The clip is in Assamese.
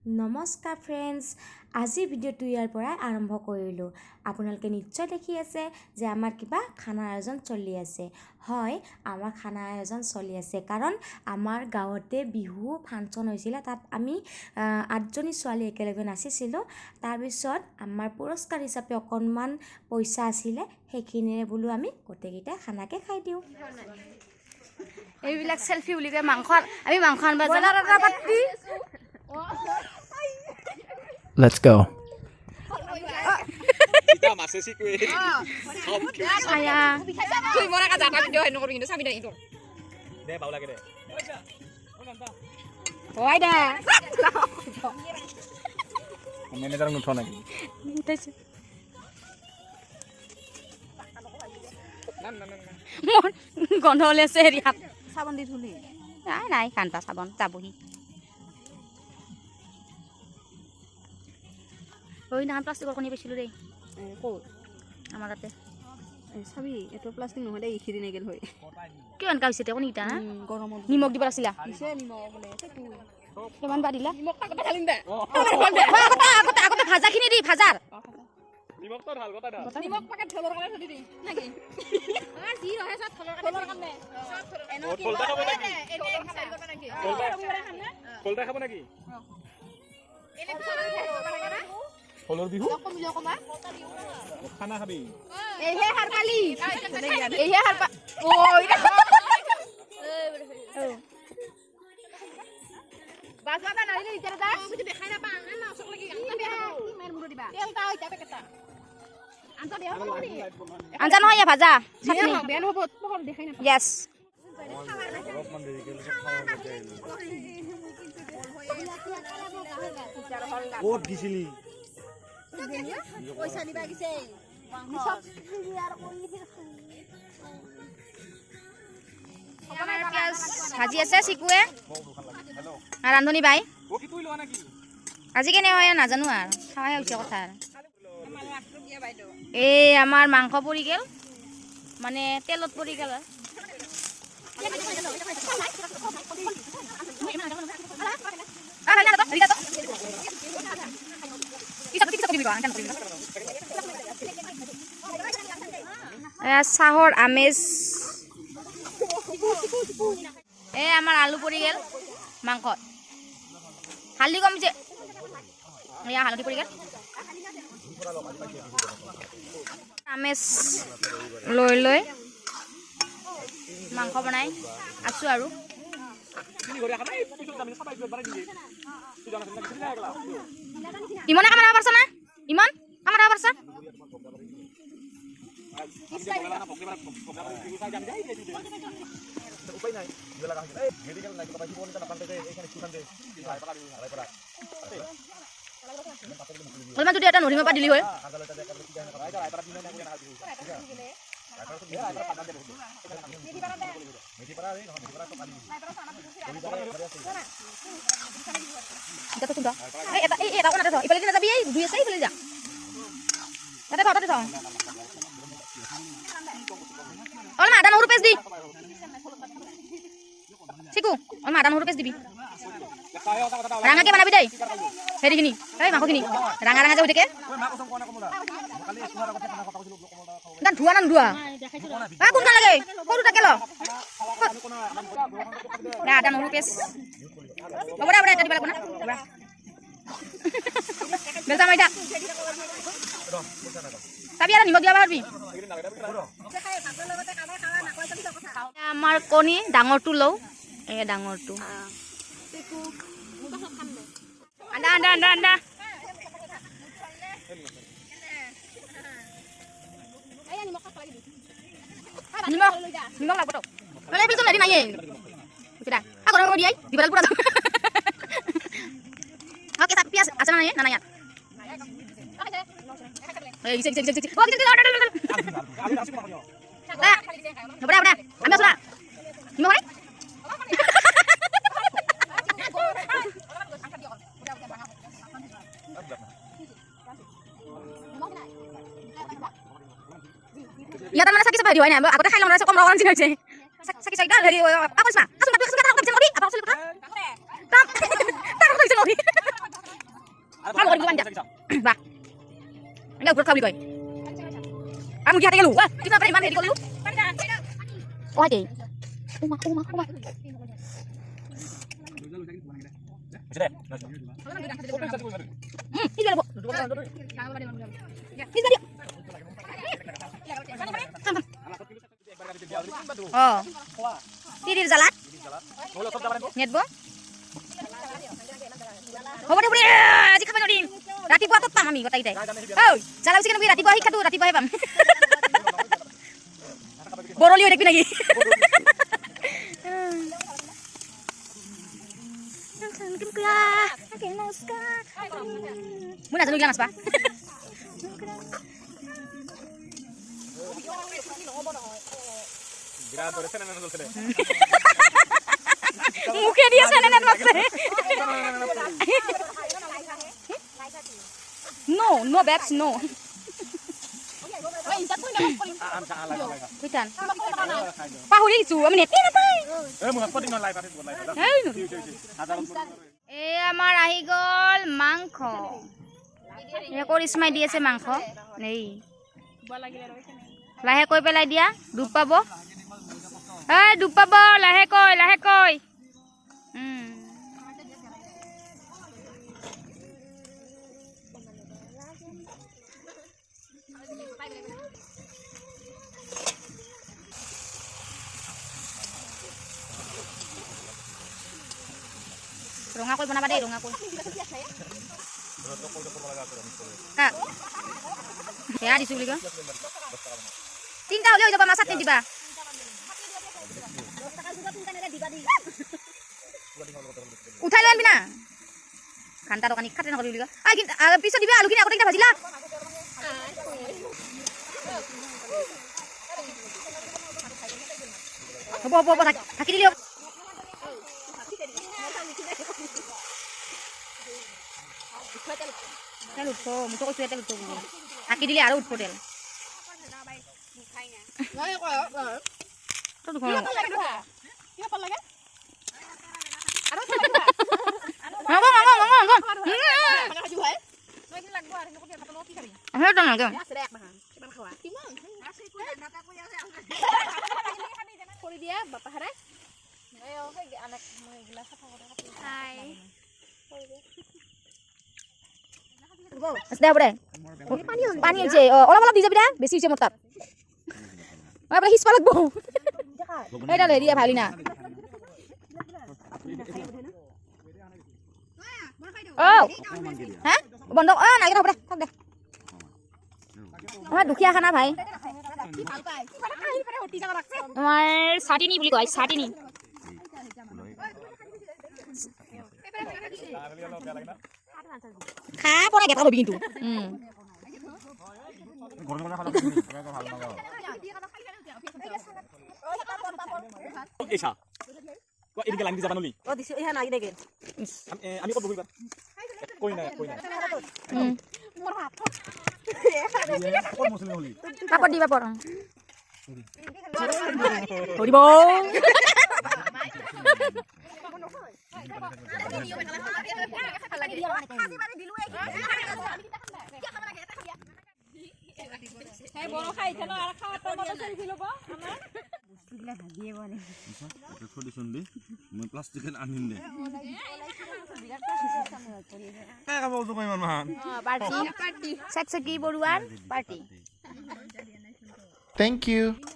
নমস্কাৰ ফ্ৰেণ্ডছ, আজিৰ ভিডিঅ'টো ইয়াৰ পৰাই আৰম্ভ কৰিলোঁ। আপোনালোকে নিশ্চয় দেখি আছে যে আমাৰ কিবা খানা আয়োজন চলি আছে। হয়, আমাৰ খানা আয়োজন চলি আছে কাৰণ আমাৰ গাঁৱতে বিহু ফাংচন হৈছিলে। তাত আমি 8জনী ছোৱালী একেলগে নাচিছিলোঁ। তাৰপিছত আমাৰ পুৰস্কাৰ হিচাপে অকণমান পইচা আছিলে, সেইখিনিৰে বোলো আমি গোটেইকেইটাই খানাকে খাই দিওঁ। এইবিলাক সেলফি বুলি কয়। আমি মাংস আনবা যাম। Let's go. Kita masih sih kue. আয়া তুই মনে কাজ আটা ভিডিও হেন করি কিন্তু সাবি নাই তোর Deh, bau lagi deh. হয় দে Ini terang nutron lagi. মোৰ গন্ধ ওলাইছে হেৰি হাত সাবান দি ধুলি নাই কান্দা চাবন যাবহি ওই না প্লাষ্টিকৰ কণী পাইছিলোঁ দেই ক'ত আমাৰ তাতে চাবি এইটো প্লাষ্টিক নহয় দে ইখিৰি নেগেল হয় কিয় এনেকুৱা হৈছে এতিয়া কণীকেইটা গৰমত নিমখ দিব আছিলা দিছে নিমখ বোলে কিমান বা দিলা নিমখ পাকতে ঢালিম দে আগতে ভাজাখিনি দি ভাজাৰ Nimok tuh hal kota dah. নিমখ পাকেট থলৰ কাৰণে থৈ দি নাকি যি ৰহে সব থলৰ কাৰণে সব এনো কি Kolda kamu lagi. এনে খাই কৰিব নাকি Kolda kamu lagi. এনে খাই Kolor bihu. কমা Kana habi. এইহে হাৰপালি এইহে হাৰপা ওই বাসবাটা নাইলে ইতারে দা আমি দেখাই না পাং না অসক লাগি আমি কি মের মুড়ো দিবা তেলটা হইতা পেকেটা আনতা দেও করি আঞ্জা নহয় ইয়া ভাজা চাটনি বেন হবো তখন দেখাই না ইয়েস Oh, di sini. পয়সা দিবা গিছে আমাৰ পিয়াজ ভাজি আছে চিকুৱে আৰু ৰান্ধনী বাই Oh, gitu lu anak ini. আজি কেনে হয় নাজানো আৰু খাৱাই হৈছে কথা আৰু এই আমাৰ মাংস পৰি গেল মানে তেলত পৰি গেল চাহৰ আমেজ এই আমাৰ আলু পৰি গেল মাংসত হালধি কমিছে এয়া হালধি পৰি গেল আমেজ লৈ লৈ মাংস বনাই আছো আৰু Ini goreng apa? Itu kami sampai buat barang ini. Sudah nak sini lagi lah. ইমনে কাম পাৰছ না ইমন কাম Paras Upay na. Wala kang. Eh, hindi ka na kapag sipon ka na pantay eh kan isukan deh. Ay para ay para. অলপমান যদি এটা নৰিমা পা দিলি হয় Agak letak dekat bertiga na ay para pinay na ko na dito. Ay para pinay ay para paganda dito. Medi para eh, medi para to kali. এটা তো সুন্দৰ এই এটা কোনাতে থ ইফালে নাযাবি এই দুই আছে ইফালে যা তাতে থ অলপমান আদা নহৰু পেষ্ট দি চিকু অলপমান আদা নহৰু পেষ্ট দিবি ৰাঙাকে বনাবি দেই হেৰিখিনি এই মাংসখিনি ৰাঙা ৰাঙা যে হৈ থাকে তাত ধোৱা না নোধোৱা কোনটা লাগে সৰু থাকে ল আদা নহৰু পেষ্ট হ'ব দে এটা দিব লাগিব না বেলচা মাৰিটা চাবি আৰু নিমখ দিয়া পাৰবি আমাৰ কণী ডাঙৰটো লওঁ এই ডাঙৰটো আন্দা আন্দা আন্দা আন্দা নিমখ নিমখ লাগব তো এই বিলটো নেদি নাইয়ে কিটা আগৰ মই দিয়াই দিবল পুৰা ওকে তাক পিয়াজ আছে না না ইয়াত এই গিছে গিছে গিছে ও গিছে বড়া বড়া আমি আসলা নিমখ নাই ইয়াত মানে চাকি চাবা হেৰি হয় নাই আগতে খাই লওঁ কম ৰঙা নিচিনা হৈছে চাকি চাকি হেৰি আপা চা আসুন আপনি আসুন কথা কথা নবি আপা আসলে কথা ওপৰত খা বুলি কয় আমি কি হাতে গেলো কিবা পাৰে ইমান হেৰি কৰিলো অ দে ওমা কি যাব অ তিৰিৰ জালাত নেটব হ'ব দে আজি খাব নোৱাৰিম ৰাতিপুৱা তত পাম আমি গোটেইকেইটাই ঐ জালা উচি কেনেকৈ ৰাতিপুৱা শিক্ষাটো ৰাতিপুৱাহে পাম বৰলি হৈ থাকিবি নেকি মই নাজানো গিলা নাচবা মুখে দিয়ে চেনে নেন মাছে no babs no kuitan pahuri chu ami neti na pai এ আমার আহি গল মাংস এ কৰিশ্মাই দি আছে মাংস নেই লাহে কৈ পেলাই দিয়া ডুব পাব এই ডুব পাব লাহে কৈ ৰঙা কৈ বনাবা দেই ৰঙা কৈ কাক সেয়া দিছো বুলি কয় তিনিটা হ'লে হৈ যাব আমাৰ চাটনি দিবা উঠাই লৈ আনবি না ঘাণ্টা দোকানী খাতে নকৰিবি বুলি কয় পিছত দিবি আলুখিনি আগতে কেইটা ভাজিলা হ'ব ঢাকি দিলি হ'ব তেল উঠব মুঠো কৈছোঁ তেল উঠব বুলি ঢাকি দিলে আৰু উঠব তেল পানী হৈছে অলপ দি যাবি না বেছি হৈছে মোৰ তাত সিচবা লাগব এইডাল হেৰি ভালি না হা বন্ধ নালাগে হ'ব দে থাক দে আমাৰ দুখীয়া খানা ভাই আমাৰ চাটনি বুলি কয় চাটনি খা পৰে গেটা হবি কিন্তু কাপড় দিবা পৰ ধৰিব Thank you.